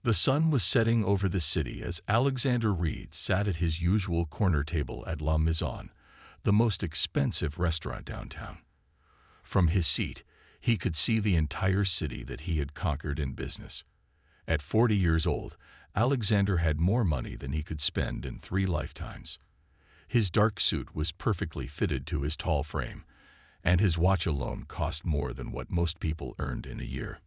The sun was setting over the city as Alexander Reed sat at his usual corner table at La Maison, the most expensive restaurant downtown. From his seat, he could see the entire city that he had conquered in business. At 40 years old, Alexander had more money than he could spend in 3 lifetimes. His dark suit was perfectly fitted to his tall frame, and his watch alone cost more than what most people earned in a year.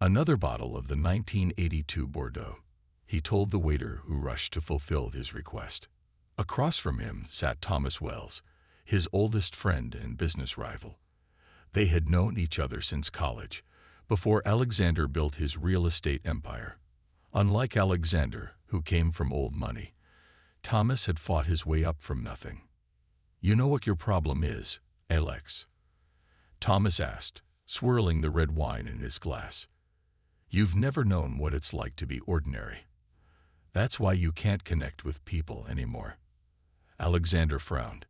Another bottle of the 1982 Bordeaux, he told the waiter who rushed to fulfill his request. Across from him sat Thomas Wells, his oldest friend and business rival. They had known each other since college, before Alexander built his real estate empire. Unlike Alexander, who came from old money, Thomas had fought his way up from nothing. "You know what your problem is, Alex?" Thomas asked, swirling the red wine in his glass. "You've never known what it's like to be ordinary. That's why you can't connect with people anymore." Alexander frowned.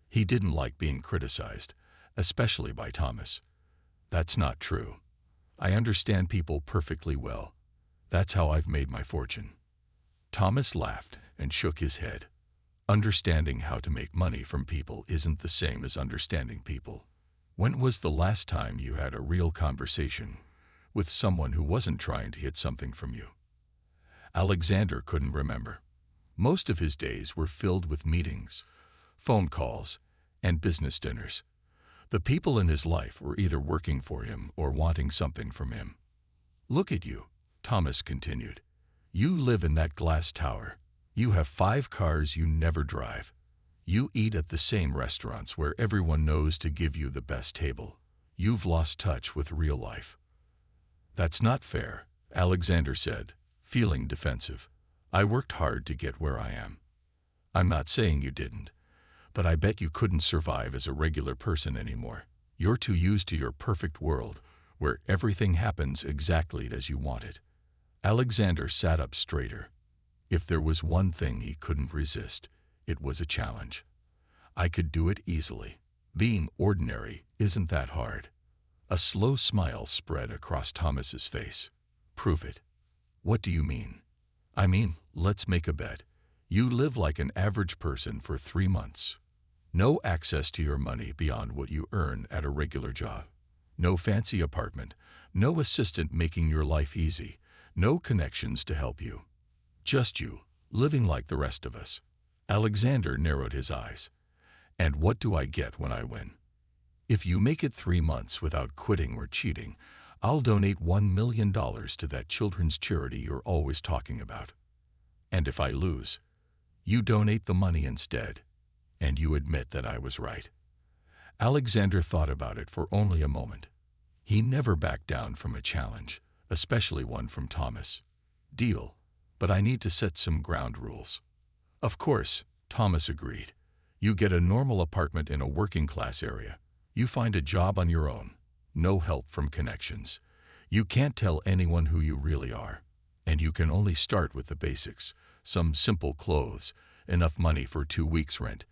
He didn't like being criticized, especially by Thomas. "That's not true. I understand people perfectly well. That's how I've made my fortune." Thomas laughed and shook his head. Understanding how to make money from people isn't the same as understanding people. When was the last time you had a real conversation with someone who wasn't trying to hit something from you? Alexander couldn't remember. Most of his days were filled with meetings, phone calls, and business dinners. The people in his life were either working for him or wanting something from him. "Look at you," Thomas continued. "You live in that glass tower. You have 5 cars you never drive. You eat at the same restaurants where everyone knows to give you the best table. You've lost touch with real life." "That's not fair," Alexander said, feeling defensive. "I worked hard to get where I am." "I'm not saying you didn't, but I bet you couldn't survive as a regular person anymore. You're too used to your perfect world, where everything happens exactly as you want it." Alexander sat up straighter. If there was one thing he couldn't resist, it was a challenge. "I could do it easily. Being ordinary isn't that hard." A slow smile spread across Thomas's face. "Prove it." "What do you mean?" "I mean, let's make a bet. You live like an average person for 3 months. No access to your money beyond what you earn at a regular job. No fancy apartment, no assistant making your life easy, no connections to help you. Just you, living like the rest of us." Alexander narrowed his eyes. "And what do I get when I win?" "If you make it 3 months without quitting or cheating, I'll donate $1 million to that children's charity you're always talking about. And if I lose, you donate the money instead, and you admit that I was right." Alexander thought about it for only a moment. He never backed down from a challenge, especially one from Thomas. "Deal, but I need to set some ground rules." "Of course," Thomas agreed. "You get a normal apartment in a working-class area. You find a job on your own. No help from connections. You can't tell anyone who you really are. And you can only start with the basics, some simple clothes, enough money for 2 weeks' rent,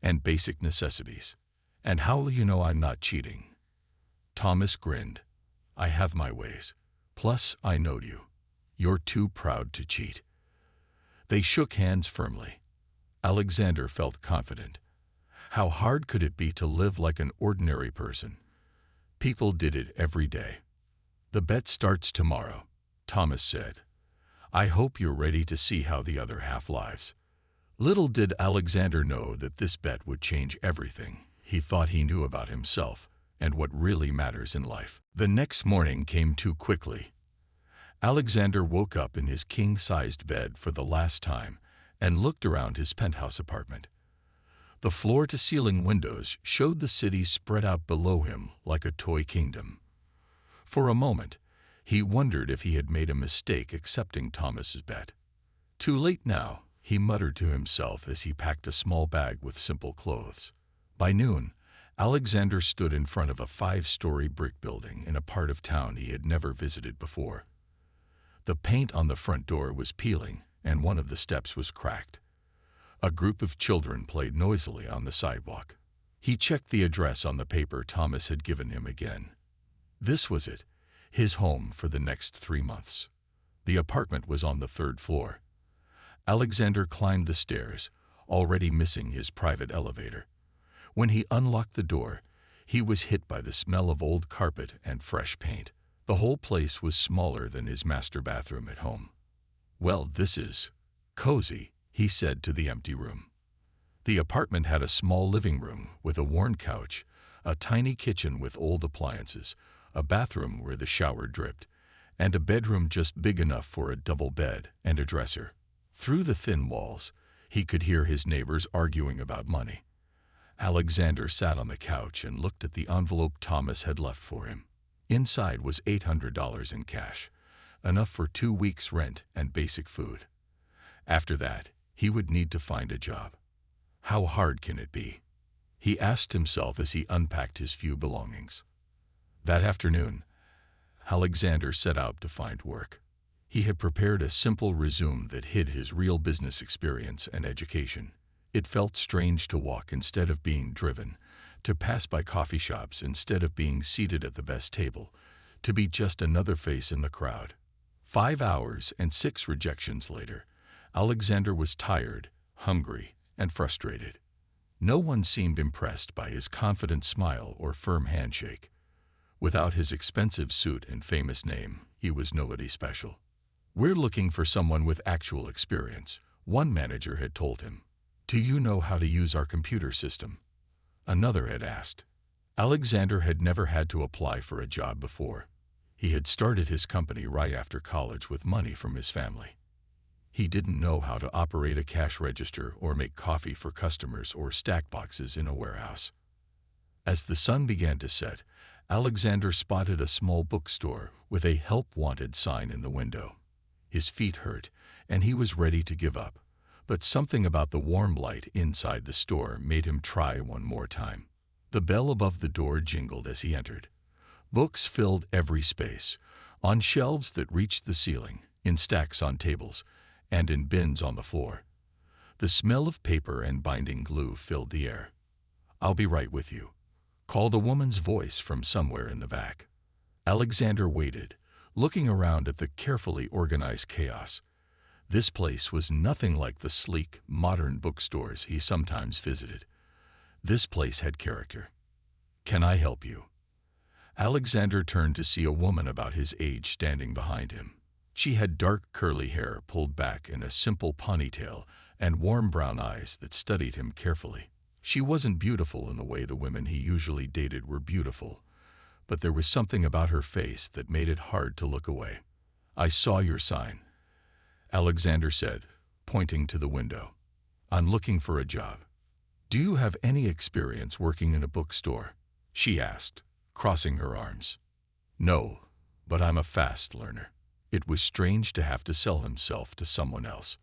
and basic necessities. And how will you know I'm not cheating?" Thomas grinned. "I have my ways. Plus, I know you. You're too proud to cheat." They shook hands firmly. Alexander felt confident. How hard could it be to live like an ordinary person? People did it every day. "The bet starts tomorrow," Thomas said. "I hope you're ready to see how the other half lives." Little did Alexander know that this bet would change everything he thought he knew about himself and what really matters in life. The next morning came too quickly. Alexander woke up in his king-sized bed for the last time and looked around his penthouse apartment. The floor-to-ceiling windows showed the city spread out below him like a toy kingdom. For a moment, he wondered if he had made a mistake accepting Thomas's bet. "Too late now," he muttered to himself as he packed a small bag with simple clothes. By noon, Alexander stood in front of a 5-story brick building in a part of town he had never visited before. The paint on the front door was peeling, and one of the steps was cracked. A group of children played noisily on the sidewalk. He checked the address on the paper Thomas had given him again. This was it, his home for the next 3 months. The apartment was on the third floor. Alexander climbed the stairs, already missing his private elevator. When he unlocked the door, he was hit by the smell of old carpet and fresh paint. The whole place was smaller than his master bathroom at home. "Well, this is cozy," he said to the empty room. The apartment had a small living room with a worn couch, a tiny kitchen with old appliances, a bathroom where the shower dripped, and a bedroom just big enough for a double bed and a dresser. Through the thin walls, he could hear his neighbors arguing about money. Alexander sat on the couch and looked at the envelope Thomas had left for him. Inside was $800 in cash, enough for 2 weeks' rent and basic food. After that, he would need to find a job. How hard can it be? He asked himself as he unpacked his few belongings. That afternoon, Alexander set out to find work. He had prepared a simple resume that hid his real business experience and education. It felt strange to walk instead of being driven, to pass by coffee shops instead of being seated at the best table, to be just another face in the crowd. 5 hours and 6 rejections later, Alexander was tired, hungry, and frustrated. No one seemed impressed by his confident smile or firm handshake. Without his expensive suit and famous name, he was nobody special. "We're looking for someone with actual experience," one manager had told him. "Do you know how to use our computer system?" Another had asked. Alexander had never had to apply for a job before. He had started his company right after college with money from his family. He didn't know how to operate a cash register or make coffee for customers or stack boxes in a warehouse. As the sun began to set, Alexander spotted a small bookstore with a "Help Wanted" sign in the window. His feet hurt, and he was ready to give up. But something about the warm light inside the store made him try one more time. The bell above the door jingled as he entered. Books filled every space, on shelves that reached the ceiling, in stacks on tables, and in bins on the floor. The smell of paper and binding glue filled the air. "I'll be right with you," called a woman's voice from somewhere in the back. Alexander waited, looking around at the carefully organized chaos. This place was nothing like the sleek, modern bookstores he sometimes visited. This place had character. "Can I help you?" Alexander turned to see a woman about his age standing behind him. She had dark curly hair pulled back in a simple ponytail and warm brown eyes that studied him carefully. She wasn't beautiful in the way the women he usually dated were beautiful, but there was something about her face that made it hard to look away. "I saw your sign," Alexander said, pointing to the window. "I'm looking for a job." "Do you have any experience working in a bookstore?" she asked, crossing her arms. "No, but I'm a fast learner." It was strange to have to sell himself to someone else.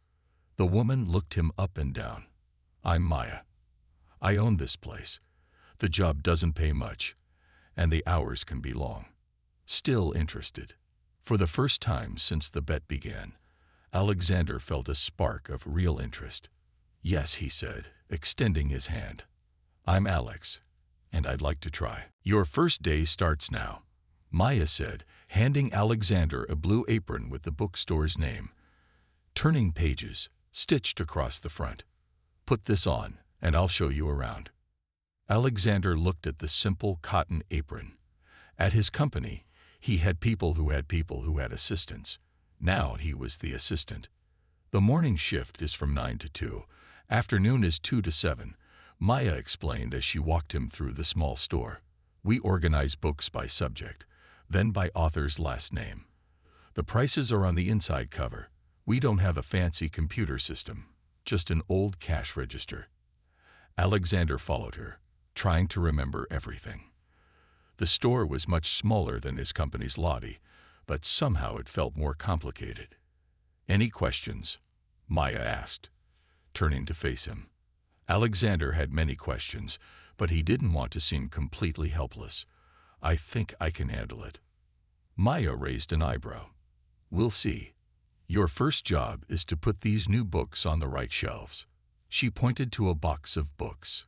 The woman looked him up and down. "I'm Maya. I own this place. The job doesn't pay much, and the hours can be long." Still interested. For the first time since the bet began, Alexander felt a spark of real interest. "Yes," he said, extending his hand. "I'm Alex, and I'd like to try." "Your first day starts now," Maya said, handing Alexander a blue apron with the bookstore's name. "Turning pages, stitched across the front. Put this on, and I'll show you around." Alexander looked at the simple cotton apron. At his company, he had people who had assistants. Now he was the assistant. "The morning shift is from 9 to 2. Afternoon is 2 to 7, Maya explained as she walked him through the small store. "We organize books by subject, then by author's last name. The prices are on the inside cover. We don't have a fancy computer system, just an old cash register." Alexander followed her, trying to remember everything. The store was much smaller than his company's lobby, but somehow it felt more complicated. "Any questions?" Maya asked, turning to face him. Alexander had many questions, but he didn't want to seem completely helpless. "I think I can handle it." Maya raised an eyebrow. "We'll see. Your first job is to put these new books on the right shelves." She pointed to a box of books.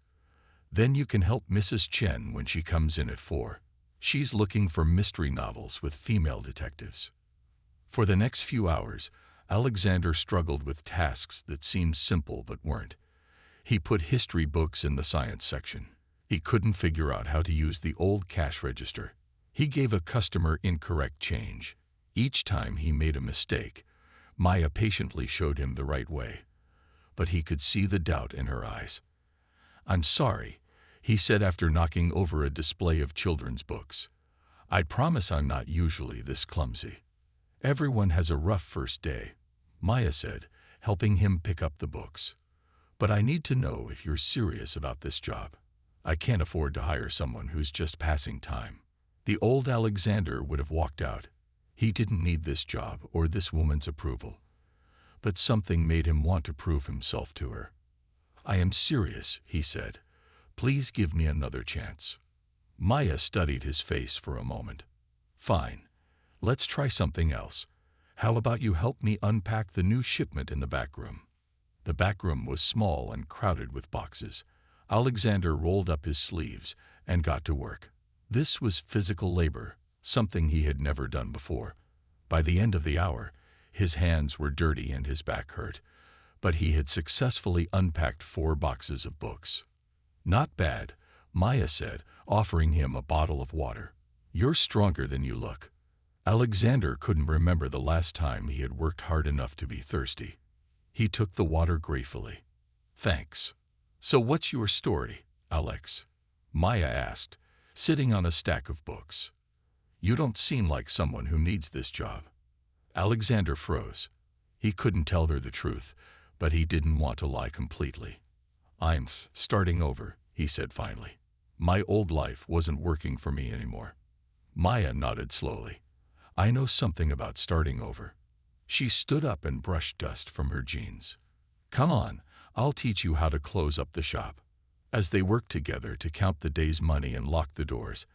"Then you can help Mrs. Chen when she comes in at 4. She's looking for mystery novels with female detectives." For the next few hours, Alexander struggled with tasks that seemed simple but weren't. He put history books in the science section. He couldn't figure out how to use the old cash register. He gave a customer incorrect change. Each time he made a mistake, Maya patiently showed him the right way. But he could see the doubt in her eyes. "I'm sorry," he said after knocking over a display of children's books. "I promise I'm not usually this clumsy." "Everyone has a rough first day," Maya said, helping him pick up the books. "But I need to know if you're serious about this job. I can't afford to hire someone who's just passing time." The old Alexander would have walked out. He didn't need this job or this woman's approval. But something made him want to prove himself to her. "I am serious," he said. "Please give me another chance." Maya studied his face for a moment. "Fine. Let's try something else. How about you help me unpack the new shipment in the back room?" The back room was small and crowded with boxes. Alexander rolled up his sleeves and got to work. This was physical labor, something he had never done before. By the end of the hour, his hands were dirty and his back hurt, but he had successfully unpacked 4 boxes of books. "Not bad," Maya said, offering him a bottle of water. "You're stronger than you look." Alexander couldn't remember the last time he had worked hard enough to be thirsty. He took the water gratefully. "Thanks. So what's your story, Alex?" Maya asked, sitting on a stack of books. "You don't seem like someone who needs this job." Alexander froze. He couldn't tell her the truth, but he didn't want to lie completely. "I'm starting over," he said finally. "My old life wasn't working for me anymore." Maya nodded slowly. "I know something about starting over." She stood up and brushed dust from her jeans. "Come on, I'll teach you how to close up the shop." As they worked together to count the day's money and lock the doors,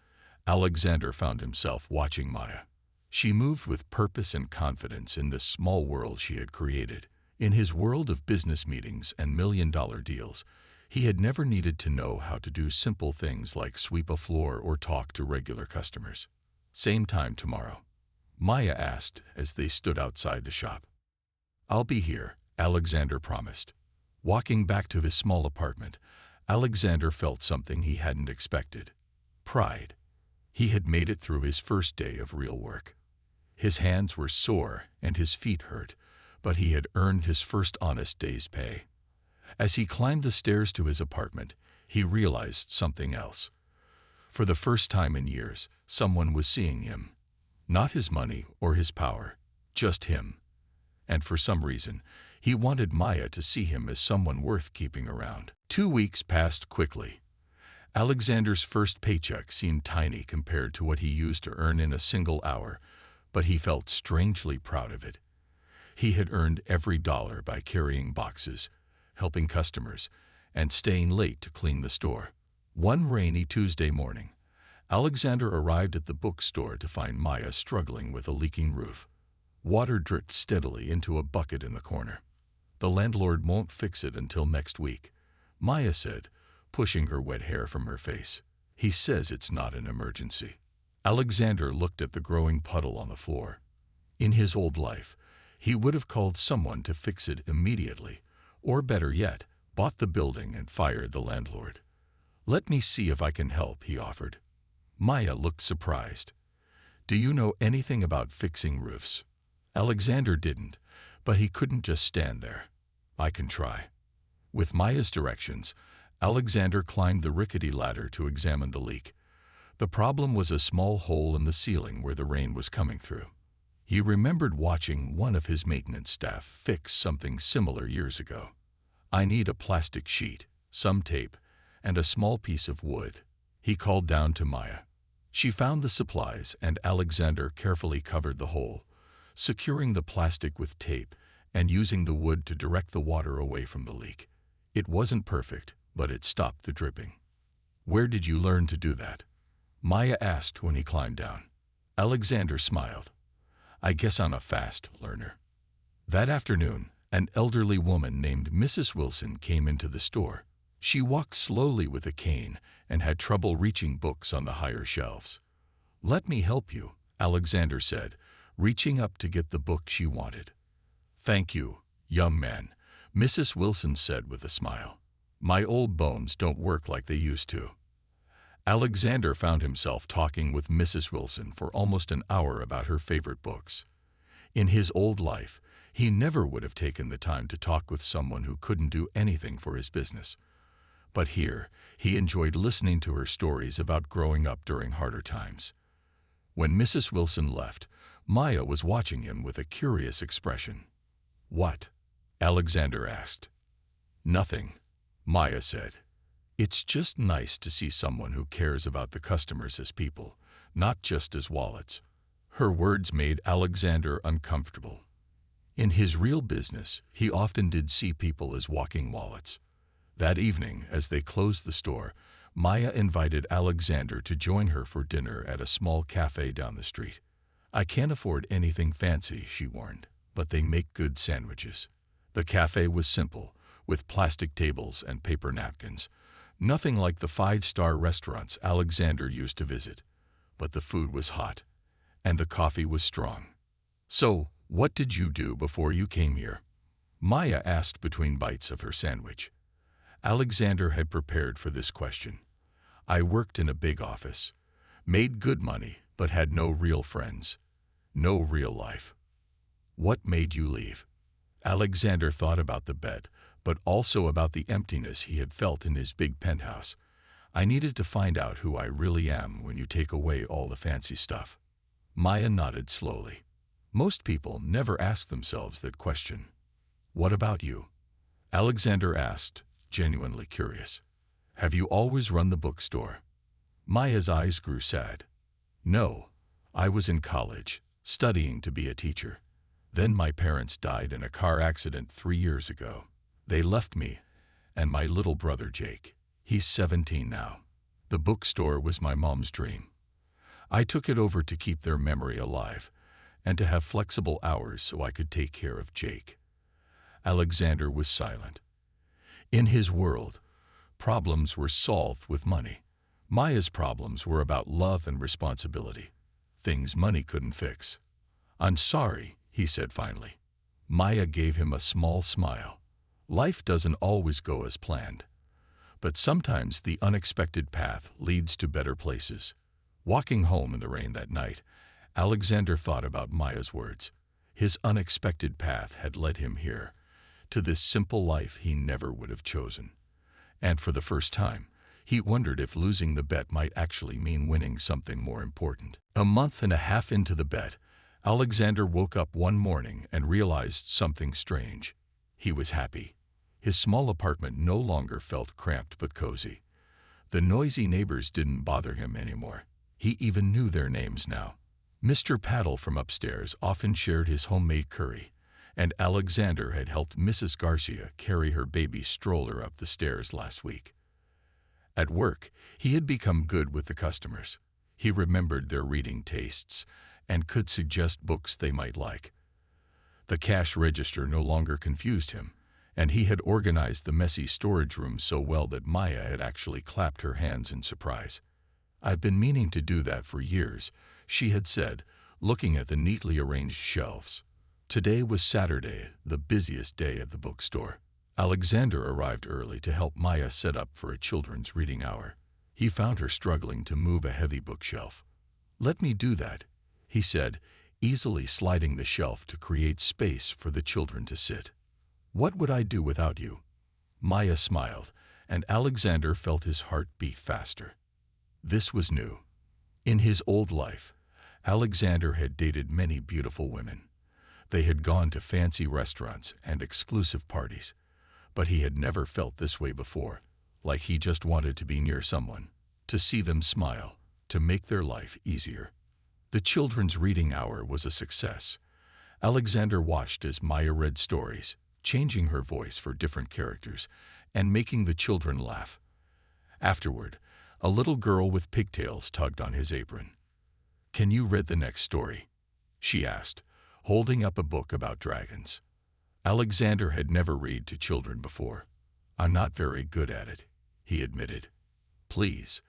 Alexander found himself watching Maya. She moved with purpose and confidence in this small world she had created. In his world of business meetings and million-dollar deals, he had never needed to know how to do simple things like sweep a floor or talk to regular customers. "Same time tomorrow?" Maya asked as they stood outside the shop. "I'll be here," Alexander promised. Walking back to his small apartment, Alexander felt something he hadn't expected: pride. He had made it through his first day of real work. His hands were sore and his feet hurt, but he had earned his first honest day's pay. As he climbed the stairs to his apartment, he realized something else. For the first time in years, someone was seeing him. Not his money or his power, just him. And for some reason, he wanted Maya to see him as someone worth keeping around. 2 weeks passed quickly. Alexander's first paycheck seemed tiny compared to what he used to earn in a single hour, but he felt strangely proud of it. He had earned every dollar by carrying boxes, helping customers, and staying late to clean the store. One rainy Tuesday morning, Alexander arrived at the bookstore to find Maya struggling with a leaking roof. Water dripped steadily into a bucket in the corner. "The landlord won't fix it until next week," Maya said, pushing her wet hair from her face. "He says it's not an emergency." Alexander looked at the growing puddle on the floor. In his old life, he would have called someone to fix it immediately, or better yet, bought the building and fired the landlord. "Let me see if I can help," he offered. Maya looked surprised. "Do you know anything about fixing roofs?" Alexander didn't, but he couldn't just stand there. "I can try." With Maya's directions, Alexander climbed the rickety ladder to examine the leak. The problem was a small hole in the ceiling where the rain was coming through. He remembered watching one of his maintenance staff fix something similar years ago. "I need a plastic sheet, some tape, and a small piece of wood," he called down to Maya. She found the supplies, and Alexander carefully covered the hole, securing the plastic with tape and using the wood to direct the water away from the leak. It wasn't perfect, but it stopped the dripping. "Where did you learn to do that?" Maya asked when he climbed down. Alexander smiled. "I guess I'm a fast learner." That afternoon, an elderly woman named Mrs. Wilson came into the store. She walked slowly with a cane and had trouble reaching books on the higher shelves. "Let me help you," Alexander said, reaching up to get the book she wanted. "Thank you, young man," Mrs. Wilson said with a smile. "My old bones don't work like they used to." Alexander found himself talking with Mrs. Wilson for almost an hour about her favorite books. In his old life, he never would have taken the time to talk with someone who couldn't do anything for his business. But here, he enjoyed listening to her stories about growing up during harder times. When Mrs. Wilson left, Maya was watching him with a curious expression. "What?" Alexander asked. "Nothing," Maya said. "It's just nice to see someone who cares about the customers as people, not just as wallets." Her words made Alexander uncomfortable. In his real business, he often did see people as walking wallets. That evening, as they closed the store, Maya invited Alexander to join her for dinner at a small cafe down the street. "I can't afford anything fancy," she warned, "but they make good sandwiches." The cafe was simple, with plastic tables and paper napkins. Nothing like the five-star restaurants Alexander used to visit. But the food was hot, and the coffee was strong. "So, what did you do before you came here?" Maya asked between bites of her sandwich. Alexander had prepared for this question. "I worked in a big office, made good money, but had no real friends, no real life." "What made you leave?" Alexander thought about the bed, but also about the emptiness he had felt in his big penthouse. "I needed to find out who I really am when you take away all the fancy stuff." Maya nodded slowly. Most people never ask themselves that question. "What about you?" Alexander asked, genuinely curious. "Have you always run the bookstore?" Maya's eyes grew sad. "No, I was in college, studying to be a teacher. Then my parents died in a car accident 3 years ago. They left me and my little brother Jake. He's 17 now. The bookstore was my mom's dream. I took it over to keep their memory alive and to have flexible hours so I could take care of Jake." Alexander was silent. In his world, problems were solved with money. Maya's problems were about love and responsibility, things money couldn't fix. "I'm sorry," he said finally. Maya gave him a small smile. Life doesn't always go as planned, but sometimes the unexpected path leads to better places. Walking home in the rain that night, Alexander thought about Maya's words. His unexpected path had led him here, to this simple life he never would have chosen. And for the first time, he wondered if losing the bet might actually mean winning something more important. A month and a half into the bet, Alexander woke up one morning and realized something strange. He was happy. His small apartment no longer felt cramped but cozy. The noisy neighbors didn't bother him anymore. He even knew their names now. Mr. Paddle from upstairs often shared his homemade curry, and Alexander had helped Mrs. Garcia carry her baby stroller up the stairs last week. At work, he had become good with the customers. He remembered their reading tastes and could suggest books they might like. The cash register no longer confused him, and he had organized the messy storage room so well that Maya had actually clapped her hands in surprise. "I've been meaning to do that for years," she had said, looking at the neatly arranged shelves. Today was Saturday, the busiest day at the bookstore. Alexander arrived early to help Maya set up for a children's reading hour. He found her struggling to move a heavy bookshelf. "Let me do that," he said, easily sliding the shelf to create space for the children to sit. "What would I do without you?" Maya smiled, and Alexander felt his heart beat faster. This was new. In his old life, Alexander had dated many beautiful women. They had gone to fancy restaurants and exclusive parties, but he had never felt this way before, like he just wanted to be near someone, to see them smile, to make their life easier. The children's reading hour was a success. Alexander watched as Maya read stories, changing her voice for different characters, and making the children laugh. Afterward, a little girl with pigtails tugged on his apron. "Can you read the next story?" she asked, holding up a book about dragons. Alexander had never read to children before. "I'm not very good at it," he admitted. "Please,"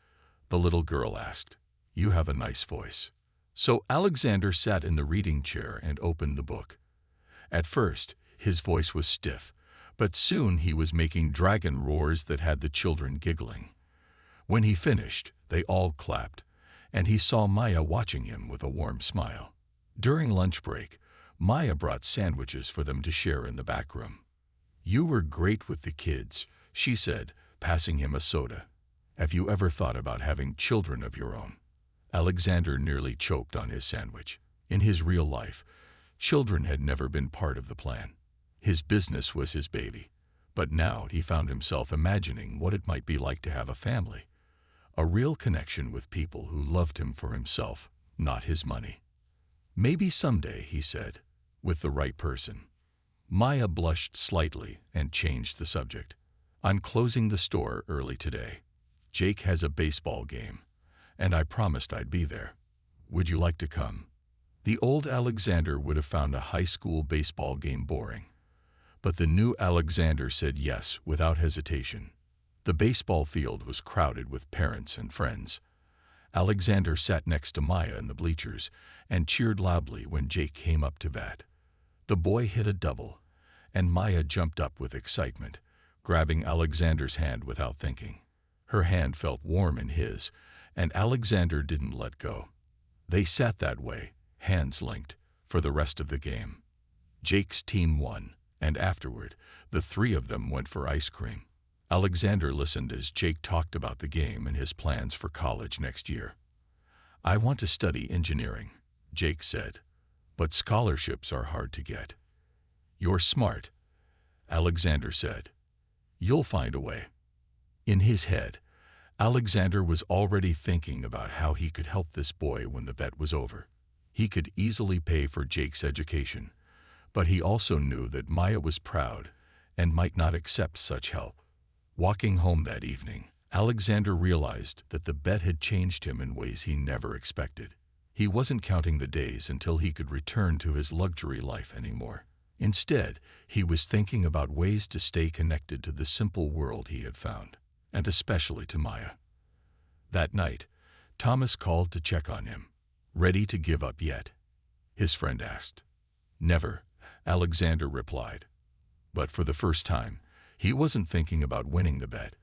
the little girl asked. "You have a nice voice." So Alexander sat in the reading chair and opened the book. At first, his voice was stiff, but soon he was making dragon roars that had the children giggling. When he finished, they all clapped, and he saw Maya watching him with a warm smile. During lunch break, Maya brought sandwiches for them to share in the back room. "You were great with the kids," she said, passing him a soda. "Have you ever thought about having children of your own?" Alexander nearly choked on his sandwich. In his real life, children had never been part of the plan. His business was his baby, but now he found himself imagining what it might be like to have a family. A real connection with people who loved him for himself, not his money. "Maybe someday," he said, "with the right person." Maya blushed slightly and changed the subject. "I'm closing the store early today. Jake has a baseball game, and I promised I'd be there. Would you like to come?" The old Alexander would have found a high school baseball game boring, but the new Alexander said yes without hesitation. The baseball field was crowded with parents and friends. Alexander sat next to Maya in the bleachers and cheered loudly when Jake came up to bat. The boy hit a double, and Maya jumped up with excitement, grabbing Alexander's hand without thinking. Her hand felt warm in his, and Alexander didn't let go. They sat that way, hands linked, for the rest of the game. Jake's team won, and afterward, the three of them went for ice cream. Alexander listened as Jake talked about the game and his plans for college next year. "I want to study engineering," Jake said, "but scholarships are hard to get." "You're smart," Alexander said. "You'll find a way." In his head, Alexander was already thinking about how he could help this boy when the bet was over. He could easily pay for Jake's education, but he also knew that Maya was proud and might not accept such help. Walking home that evening, Alexander realized that the bet had changed him in ways he never expected. He wasn't counting the days until he could return to his luxury life anymore. Instead, he was thinking about ways to stay connected to the simple world he had found, and especially to Maya. That night, Thomas called to check on him. "Ready to give up yet?" his friend asked. "Never," Alexander replied. But for the first time, he wasn't thinking about winning the bet.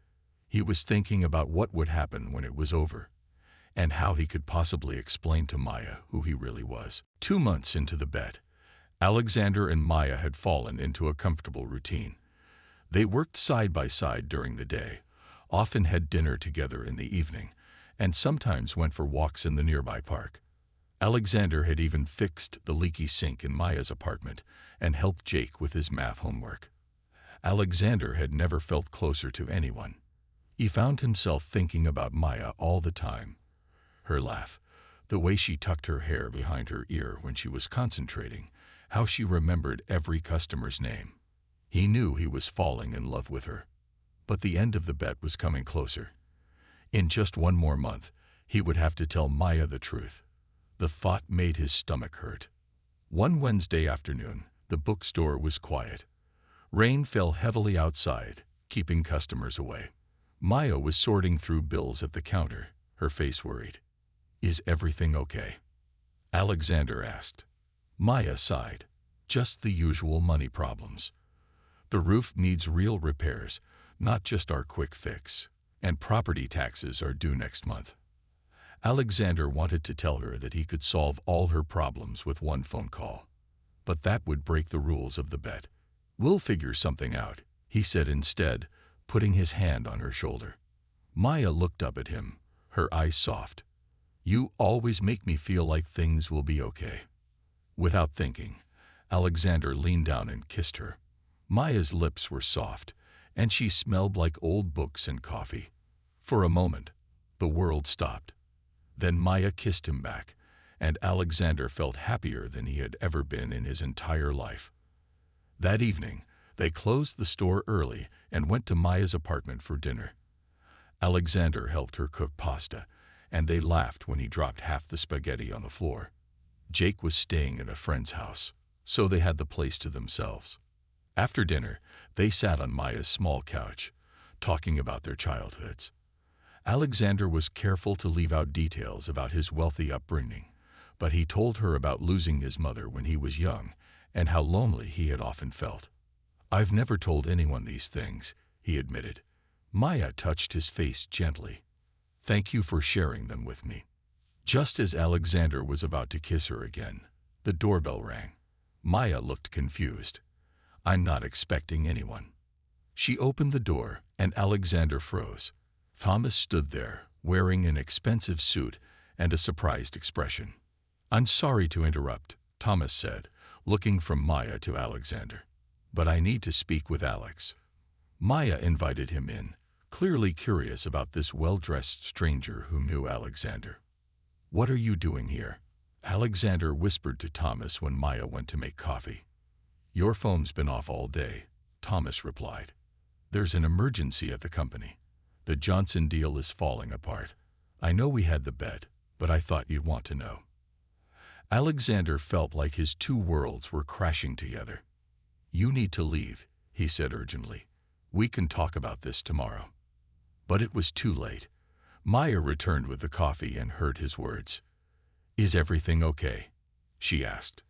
He was thinking about what would happen when it was over, and how he could possibly explain to Maya who he really was. 2 months into the bet, Alexander and Maya had fallen into a comfortable routine. They worked side by side during the day, often had dinner together in the evening, and sometimes went for walks in the nearby park. Alexander had even fixed the leaky sink in Maya's apartment and helped Jake with his math homework. Alexander had never felt closer to anyone. He found himself thinking about Maya all the time. Her laugh, the way she tucked her hair behind her ear when she was concentrating, how she remembered every customer's name. He knew he was falling in love with her. But the end of the bet was coming closer. In just 1 more month, he would have to tell Maya the truth. The thought made his stomach hurt. One Wednesday afternoon, the bookstore was quiet. Rain fell heavily outside, keeping customers away. Maya was sorting through bills at the counter, her face worried. "Is everything okay?" Alexander asked. Maya sighed. "Just the usual money problems. The roof needs real repairs, not just our quick fix, and property taxes are due next month." Alexander wanted to tell her that he could solve all her problems with 1 phone call, but that would break the rules of the bet. "We'll figure something out," he said instead, putting his hand on her shoulder. Maya looked up at him, her eyes soft. "You always make me feel like things will be okay." Without thinking, Alexander leaned down and kissed her. Maya's lips were soft, and she smelled like old books and coffee. For a moment, the world stopped. Then Maya kissed him back, and Alexander felt happier than he had ever been in his entire life. That evening, they closed the store early and went to Maya's apartment for dinner. Alexander helped her cook pasta, and they laughed when he dropped half the spaghetti on the floor. Jake was staying at a friend's house, so they had the place to themselves. After dinner, they sat on Maya's small couch, talking about their childhoods. Alexander was careful to leave out details about his wealthy upbringing, but he told her about losing his mother when he was young and how lonely he had often felt. "I've never told anyone these things," he admitted. Maya touched his face gently. "Thank you for sharing them with me." Just as Alexander was about to kiss her again, the doorbell rang. Maya looked confused. "I'm not expecting anyone." She opened the door, and Alexander froze. Thomas stood there, wearing an expensive suit and a surprised expression. "I'm sorry to interrupt," Thomas said, looking from Maya to Alexander. "But I need to speak with Alex." Maya invited him in, clearly curious about this well-dressed stranger who knew Alexander. "What are you doing here?" Alexander whispered to Thomas when Maya went to make coffee. "Your phone's been off all day," Thomas replied. "There's an emergency at the company. The Johnson deal is falling apart. I know we had the bet, but I thought you'd want to know." Alexander felt like his two worlds were crashing together. "You need to leave," he said urgently. "We can talk about this tomorrow." But it was too late. Maya returned with the coffee and heard his words. "Is everything okay?" she asked.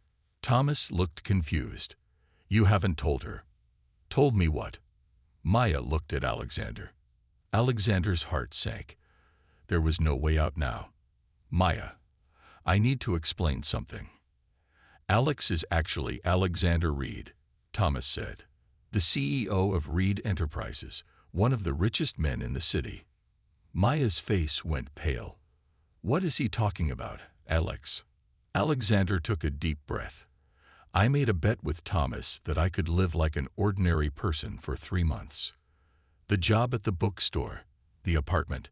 Thomas looked confused. "You haven't told her." "Told me what?" Maya looked at Alexander. Alexander's heart sank. There was no way out now. "Maya, I need to explain something." "Alex is actually Alexander Reed," Thomas said. "The CEO of Reed Enterprises, one of the richest men in the city." Maya's face went pale. "What is he talking about, Alex?" Alexander took a deep breath. "I made a bet with Thomas that I could live like an ordinary person for 3 months. The job at the bookstore, the apartment,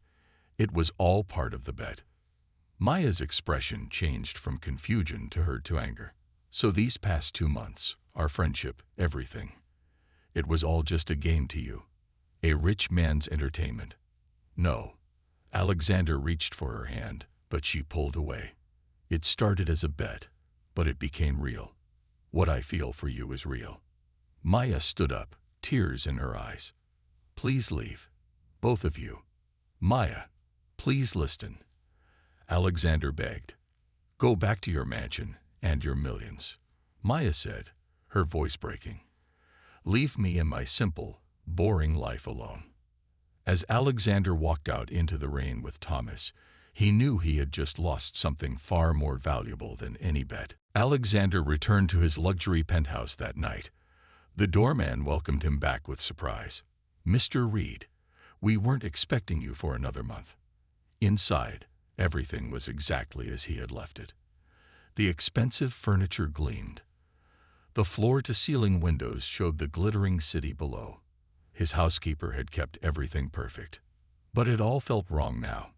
it was all part of the bet." Maya's expression changed from confusion to anger. "So these past 2 months, our friendship, everything, it was all just a game to you? A rich man's entertainment?" "No." Alexander reached for her hand, but she pulled away. "It started as a bet, but it became real. What I feel for you is real." Maya stood up, tears in her eyes. "Please leave. Both of you. Maya, please listen." Alexander begged. "Go back to your mansion and your millions," Maya said, her voice breaking. "Leave me and my simple, boring life alone." As Alexander walked out into the rain with Thomas, he knew he had just lost something far more valuable than any bet. Alexander returned to his luxury penthouse that night. The doorman welcomed him back with surprise. "Mr. Reed, we weren't expecting you for another month." Inside, everything was exactly as he had left it. The expensive furniture gleamed. The floor-to-ceiling windows showed the glittering city below. His housekeeper had kept everything perfect. But it all felt wrong now.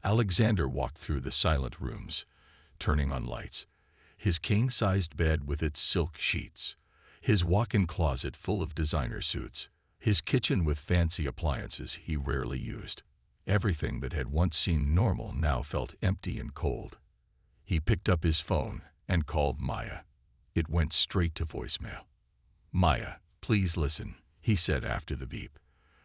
Alexander walked through the silent rooms, turning on lights. His king-sized bed with its silk sheets, his walk-in closet full of designer suits, his kitchen with fancy appliances he rarely used. Everything that had once seemed normal now felt empty and cold. He picked up his phone and called Maya. It went straight to voicemail. "Maya, please listen," he said after the beep.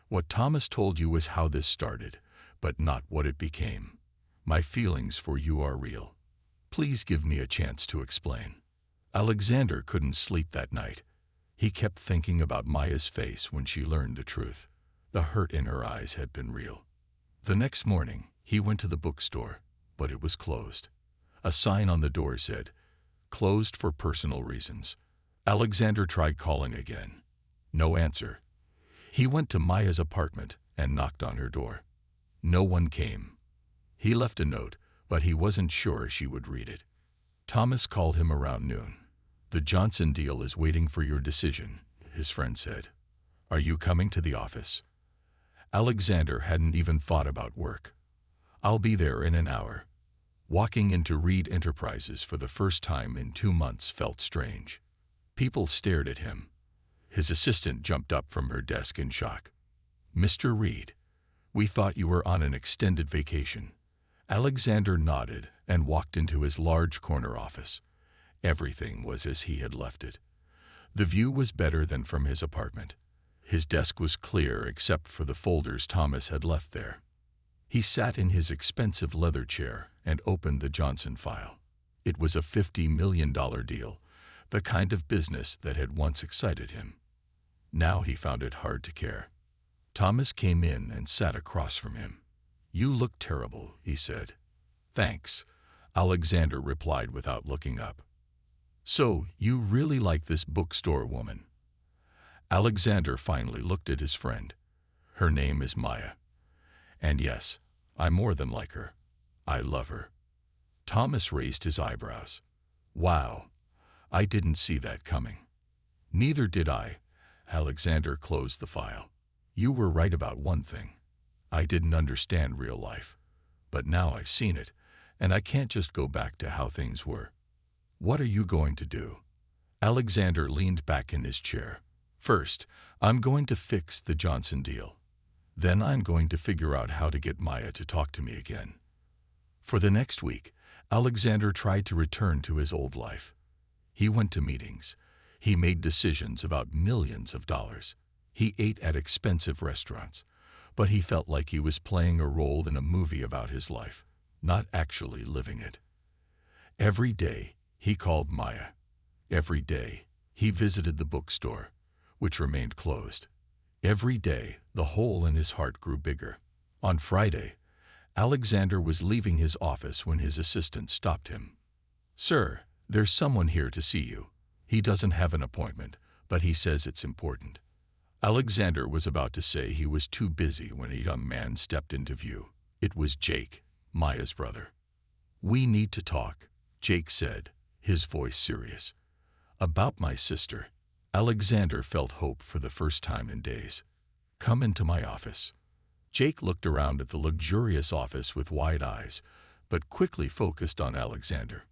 "What Thomas told you was how this started, but not what it became. My feelings for you are real. Please give me a chance to explain." Alexander couldn't sleep that night. He kept thinking about Maya's face when she learned the truth. The hurt in her eyes had been real. The next morning, he went to the bookstore, but it was closed. A sign on the door said, "Closed for personal reasons." Alexander tried calling again. No answer. He went to Maya's apartment and knocked on her door. No one came. He left a note, but he wasn't sure she would read it. Thomas called him around noon. "The Johnson deal is waiting for your decision," his friend said. "Are you coming to the office?" Alexander hadn't even thought about work. "I'll be there in an hour." Walking into Reed Enterprises for the first time in 2 months felt strange. People stared at him. His assistant jumped up from her desk in shock. "Mr. Reed, we thought you were on an extended vacation." Alexander nodded and walked into his large corner office. Everything was as he had left it. The view was better than from his apartment. His desk was clear except for the folders Thomas had left there. He sat in his expensive leather chair and opened the Johnson file. It was a $50 million deal, the kind of business that had once excited him. Now he found it hard to care. Thomas came in and sat across from him. "You look terrible," he said. "Thanks," Alexander replied without looking up. "So, you really like this bookstore woman?" Alexander finally looked at his friend. "Her name is Maya. And yes, I more than like her. I love her." Thomas raised his eyebrows. "Wow, I didn't see that coming." "Neither did I." Alexander closed the file. "You were right about one thing. I didn't understand real life. But now I've seen it, and I can't just go back to how things were." "What are you going to do?" Alexander leaned back in his chair. "First, I'm going to fix the Johnson deal. Then I'm going to figure out how to get Maya to talk to me again." For the next week, Alexander tried to return to his old life. He went to meetings. He made decisions about millions of dollars. He ate at expensive restaurants. But he felt like he was playing a role in a movie about his life, not actually living it. Every day, he called Maya. Every day, he visited the bookstore, which remained closed. Every day, the hole in his heart grew bigger. On Friday, Alexander was leaving his office when his assistant stopped him. "Sir, there's someone here to see you. He doesn't have an appointment, but he says it's important." Alexander was about to say he was too busy when a young man stepped into view. It was Jake, Maya's brother. "We need to talk," Jake said, his voice serious. "About my sister." Alexander felt hope for the first time in days. "Come into my office." Jake looked around at the luxurious office with wide eyes, but quickly focused on Alexander.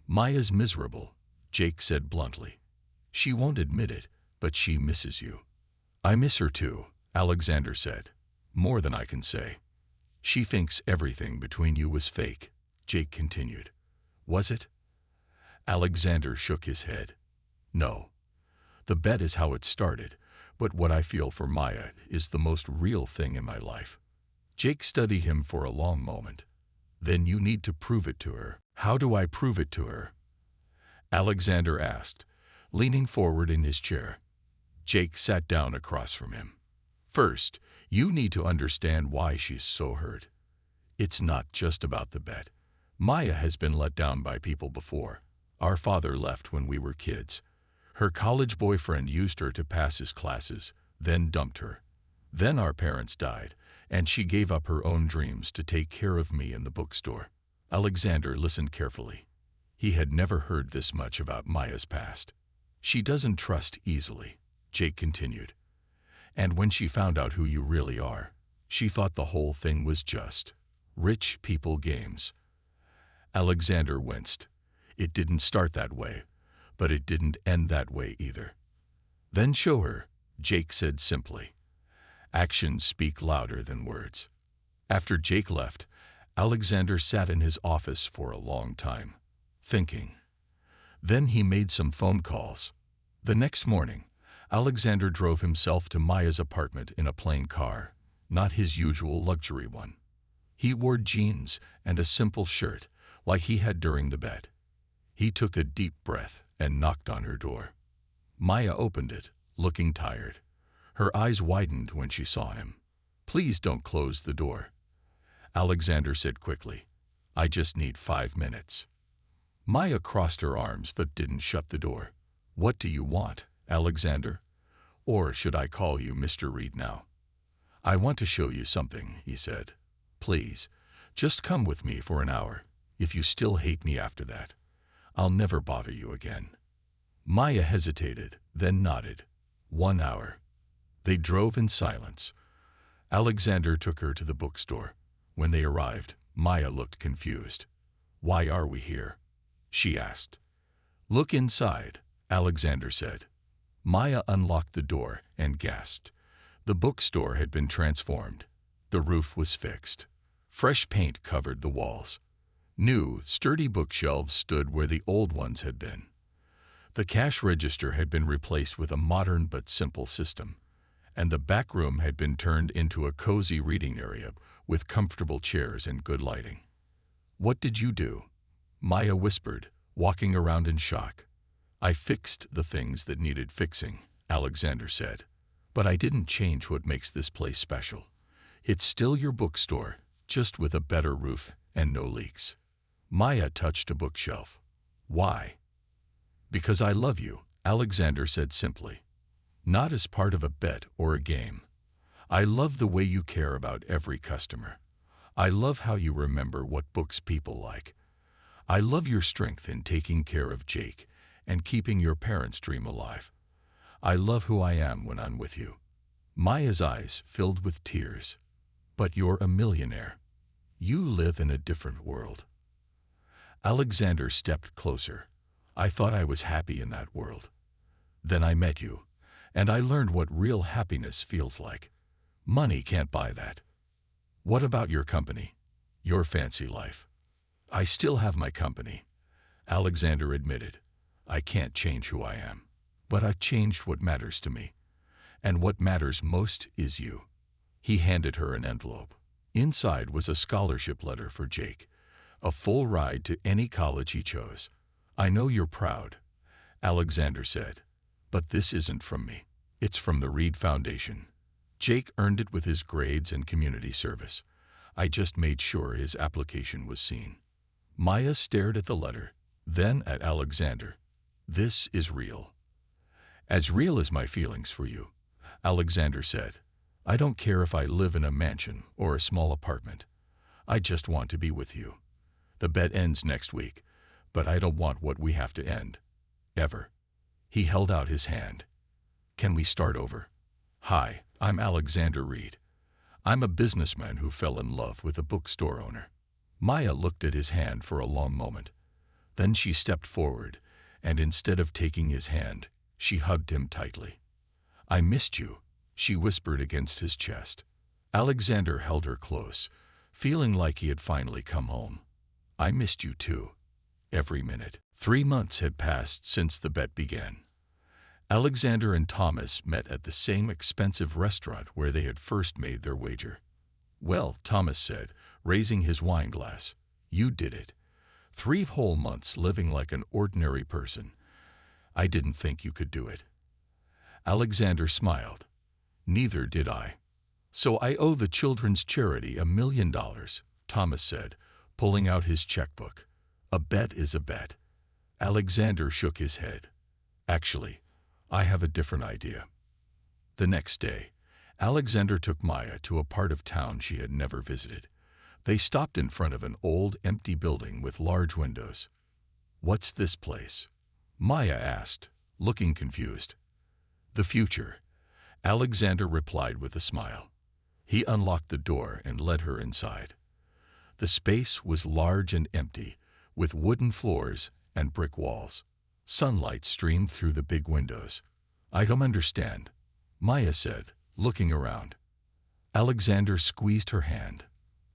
"Maya's miserable," Jake said bluntly. "She won't admit it, but she misses you." "I miss her too," Alexander said. "More than I can say." "She thinks everything between you was fake," Jake continued. "Was it?" Alexander shook his head. "No. The bet is how it started, but what I feel for Maya is the most real thing in my life." Jake studied him for a long moment. "Then you need to prove it to her." "How do I prove it to her?" Alexander asked, leaning forward in his chair. Jake sat down across from him. "First, you need to understand why she's so hurt. It's not just about the bet. Maya has been let down by people before. Our father left when we were kids. Her college boyfriend used her to pass his classes, then dumped her. Then our parents died, and she gave up her own dreams to take care of me in the bookstore." Alexander listened carefully. He had never heard this much about Maya's past. "She doesn't trust easily," Jake continued. "And when she found out who you really are, she thought the whole thing was just rich people games." Alexander winced. It didn't start that way, but it didn't end that way either. "Then show her," Jake said simply. "Actions speak louder than words." After Jake left, Alexander sat in his office for a long time, thinking. Then he made some phone calls. The next morning, Alexander drove himself to Maya's apartment in a plain car, not his usual luxury one. He wore jeans and a simple shirt, like he had during the bet. He took a deep breath and knocked on her door. Maya opened it, looking tired. Her eyes widened when she saw him. "Please don't close the door," Alexander said quickly. "I just need 5 minutes." Maya crossed her arms but didn't shut the door. "What do you want, Alexander? Or should I call you Mr. Reed now?" "I want to show you something," he said. "Please, just come with me for an hour. If you still hate me after that, I'll never bother you again." Maya hesitated, then nodded. 1 hour. They drove in silence. Alexander took her to the bookstore. When they arrived, Maya looked confused. "Why are we here?" she asked. "Look inside," Alexander said. Maya unlocked the door and gasped. The bookstore had been transformed. The roof was fixed. Fresh paint covered the walls. New, sturdy bookshelves stood where the old ones had been. The cash register had been replaced with a modern but simple system, and the back room had been turned into a cozy reading area with comfortable chairs and good lighting. "What did you do?" Maya whispered, walking around in shock. I fixed the things that needed fixing, Alexander said. But I didn't change what makes this place special. It's still your bookstore, just with a better roof and no leaks. Maya touched a bookshelf. Why? Because I love you, Alexander said simply. Not as part of a bet or a game. I love the way you care about every customer. I love how you remember what books people like. I love your strength in taking care of Jake and keeping your parents' dream alive. I love who I am when I'm with you. Maya's eyes filled with tears. But you're a millionaire. You live in a different world. Alexander stepped closer. I thought I was happy in that world. Then I met you, and I learned what real happiness feels like. Money can't buy that. What about your company? Your fancy life? I still have my company, Alexander admitted. I can't change who I am, but I've changed what matters to me. And what matters most is you. He handed her an envelope. Inside was a scholarship letter for Jake, a full ride to any college he chose. I know you're proud, Alexander said, but this isn't from me. It's from the Reed Foundation. Jake earned it with his grades and community service. I just made sure his application was seen. Maya stared at the letter, then at Alexander. This is real. As real as my feelings for you, Alexander said. I don't care if I live in a mansion or a small apartment. I just want to be with you. The bet ends next week, but I don't want what we have to end. Ever. He held out his hand. Can we start over? Hi, I'm Alexander Reed. I'm a businessman who fell in love with a bookstore owner. Maya looked at his hand for a long moment. Then she stepped forward, and instead of taking his hand, she hugged him tightly. I missed you, she whispered against his chest. Alexander held her close, feeling like he had finally come home. I missed you too. Every minute. 3 months had passed since the bet began. Alexander and Thomas met at the same expensive restaurant where they had first made their wager. Well, Thomas said, raising his wine glass, you did it. 3 whole months living like an ordinary person. I didn't think you could do it. Alexander smiled. Neither did I. So I owe the children's charity $1 million, Thomas said, pulling out his checkbook. A bet is a bet. Alexander shook his head. Actually, I have a different idea. The next day, Alexander took Maya to a part of town she had never visited. They stopped in front of an old, empty building with large windows. What's this place? Maya asked, looking confused. The future, Alexander replied with a smile. He unlocked the door and led her inside. The space was large and empty, with wooden floors and brick walls. Sunlight streamed through the big windows. I don't understand, Maya said, looking around. Alexander squeezed her hand.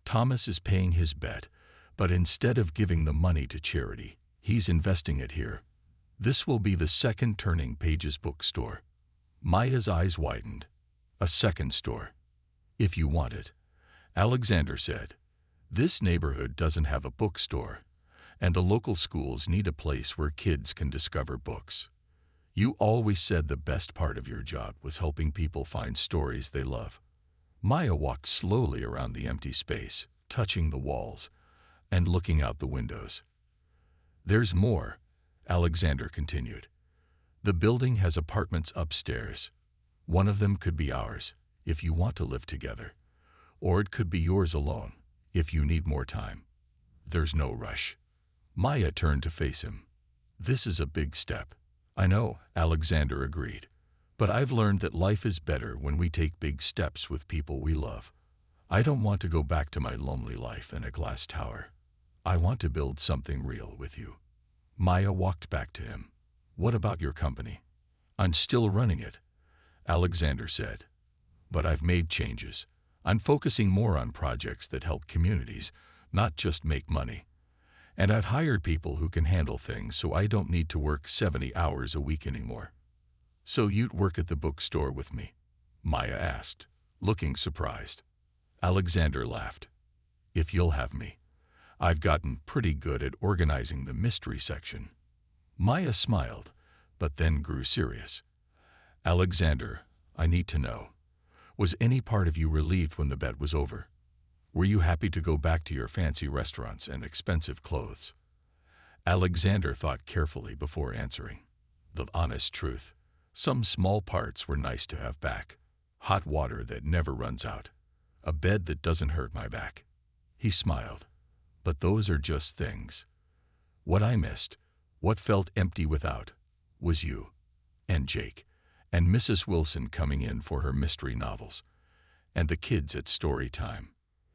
Thomas is paying his bet, but instead of giving the money to charity, he's investing it here. This will be the second Turning Pages bookstore. Maya's eyes widened. A second store. If you want it, Alexander said. This neighborhood doesn't have a bookstore, and the local schools need a place where kids can discover books. You always said the best part of your job was helping people find stories they love. Maya walked slowly around the empty space, touching the walls and looking out the windows. There's more, Alexander continued. The building has apartments upstairs. One of them could be ours, if you want to live together, or it could be yours alone, if you need more time. There's no rush. Maya turned to face him. This is a big step. I know, Alexander agreed, but I've learned that life is better when we take big steps with people we love. I don't want to go back to my lonely life in a glass tower. I want to build something real with you. Maya walked back to him. What about your company? I'm still running it, Alexander said. But I've made changes. I'm focusing more on projects that help communities, not just make money. And I've hired people who can handle things so I don't need to work 70 hours a week anymore. So you'd work at the bookstore with me? Maya asked, looking surprised. Alexander laughed. If you'll have me, I've gotten pretty good at organizing the mystery section. Maya smiled, but then grew serious. Alexander, I need to know. Was any part of you relieved when the bet was over? Were you happy to go back to your fancy restaurants and expensive clothes? Alexander thought carefully before answering. The honest truth. Some small parts were nice to have back. Hot water that never runs out. A bed that doesn't hurt my back. He smiled. But those are just things. What I missed, what felt empty without, was you, and Jake, and Mrs. Wilson coming in for her mystery novels, and the kids at story time.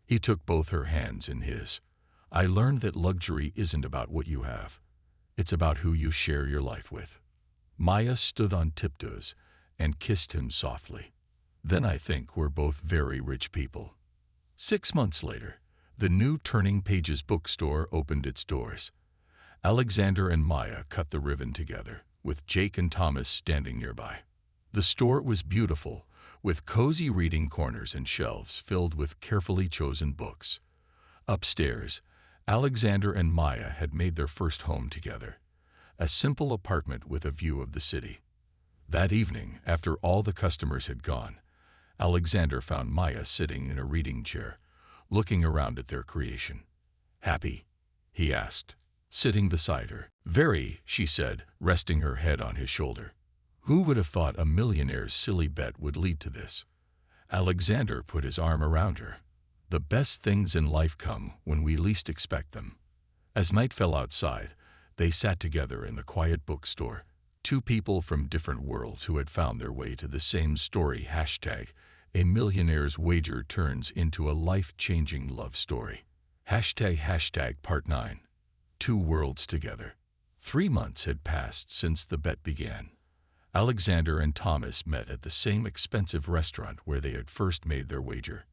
He took both her hands in his. I learned that luxury isn't about what you have. It's about who you share your life with. Maya stood on tiptoes and kissed him softly. Then I think we're both very rich people. 6 months later, the new Turning Pages bookstore opened its doors. Alexander and Maya cut the ribbon together, with Jake and Thomas standing nearby. The store was beautiful, with cozy reading corners and shelves filled with carefully chosen books. Upstairs, Alexander and Maya had made their first home together, a simple apartment with a view of the city. That evening, after all the customers had gone, Alexander found Maya sitting in a reading chair, looking around at their creation. Happy? He asked, sitting beside her. Very, she said, resting her head on his shoulder. Who would have thought a millionaire's silly bet would lead to this? Alexander put his arm around her. The best things in life come when we least expect them. As night fell outside, they sat together in the quiet bookstore, two people from different worlds who had found their way to the same story. Hashtag, a millionaire's wager turns into a life-changing love story. Hashtag part 9. Two worlds together. 3 months had passed since the bet began. Alexander and Thomas met at the same expensive restaurant where they had first made their wager.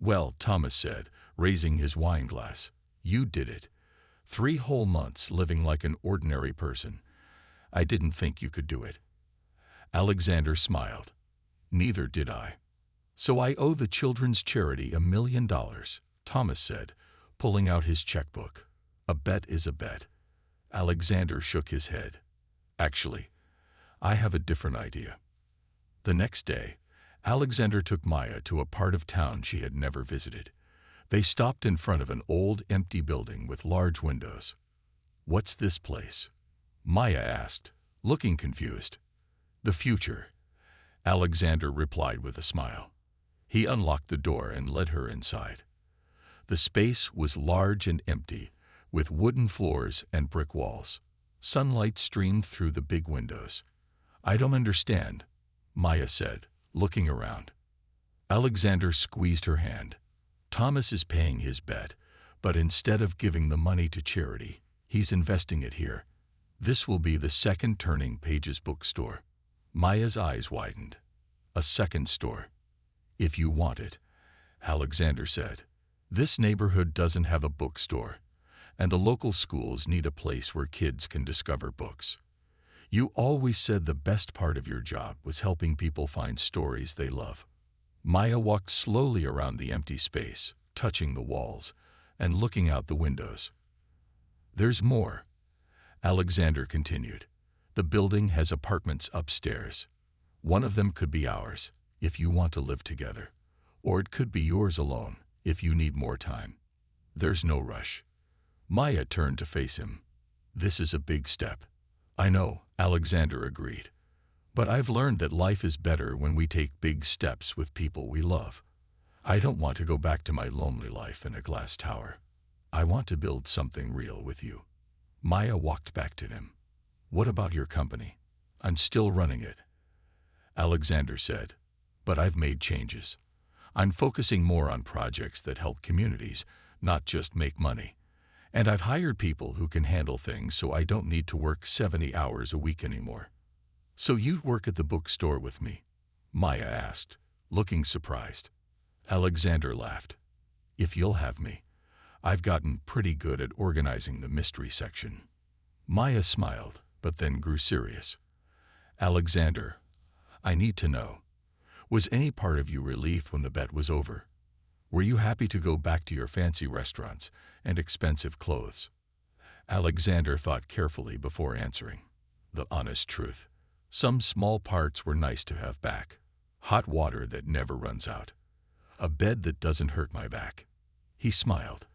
Well, Thomas said, raising his wine glass, you did it. 3 whole months living like an ordinary person. I didn't think you could do it. Alexander smiled. Neither did I. So I owe the children's charity $1 million, Thomas said, pulling out his checkbook. A bet is a bet. Alexander shook his head. Actually, I have a different idea. The next day, Alexander took Maya to a part of town she had never visited. They stopped in front of an old, empty building with large windows. What's this place? Maya asked, looking confused. The future, Alexander replied with a smile. He unlocked the door and led her inside. The space was large and empty, with wooden floors and brick walls. Sunlight streamed through the big windows. I don't understand, Maya said, looking around. Alexander squeezed her hand. Thomas is paying his bet, but instead of giving the money to charity, he's investing it here. This will be the second Turning Pages bookstore. Maya's eyes widened. A second store. If you want it, Alexander said. This neighborhood doesn't have a bookstore, and the local schools need a place where kids can discover books. You always said the best part of your job was helping people find stories they love. Maya walked slowly around the empty space, touching the walls and looking out the windows. There's more, Alexander continued. The building has apartments upstairs. One of them could be ours, if you want to live together, or it could be yours alone, if you need more time. There's no rush. Maya turned to face him. This is a big step. I know, Alexander agreed. But I've learned that life is better when we take big steps with people we love. I don't want to go back to my lonely life in a glass tower. I want to build something real with you. Maya walked back to him. What about your company? I'm still running it, Alexander said. But I've made changes. I'm focusing more on projects that help communities, not just make money. And I've hired people who can handle things so I don't need to work 70 hours a week anymore. So you'd work at the bookstore with me? Maya asked, looking surprised. Alexander laughed. If you'll have me. I've gotten pretty good at organizing the mystery section. Maya smiled, but then grew serious. Alexander, I need to know. Was any part of you relieved when the bet was over? Were you happy to go back to your fancy restaurants and expensive clothes? Alexander thought carefully before answering. The honest truth. Some small parts were nice to have back. Hot water that never runs out. A bed that doesn't hurt my back. He smiled.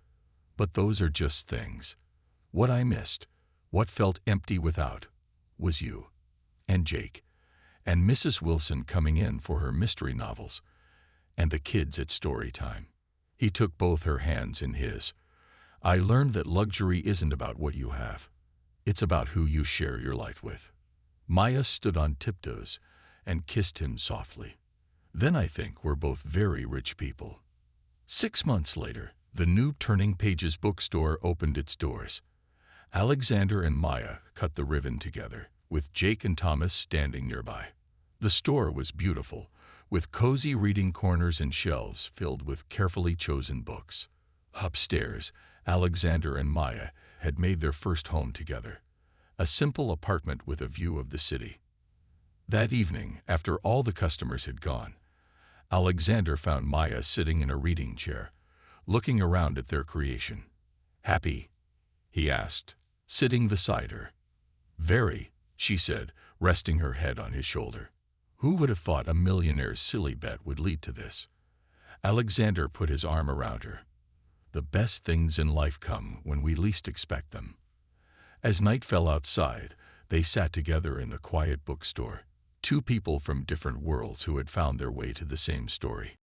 But those are just things. What I missed, what felt empty without, was you. And Jake. And Mrs. Wilson coming in for her mystery novels. And the kids at story time. He took both her hands in his. I learned that luxury isn't about what you have. It's about who you share your life with. Maya stood on tiptoes and kissed him softly. Then I think we're both very rich people. 6 months later, the new Turning Pages bookstore opened its doors. Alexander and Maya cut the ribbon together, with Jake and Thomas standing nearby. The store was beautiful, with cozy reading corners and shelves filled with carefully chosen books. Upstairs, Alexander and Maya had made their first home together, a simple apartment with a view of the city. That evening, after all the customers had gone, Alexander found Maya sitting in a reading chair, looking around at their creation. "Happy?" he asked, sitting beside her. "Very," she said, resting her head on his shoulder. Who would have thought a millionaire's silly bet would lead to this? Alexander put his arm around her. The best things in life come when we least expect them. As night fell outside, they sat together in the quiet bookstore, two people from different worlds who had found their way to the same story.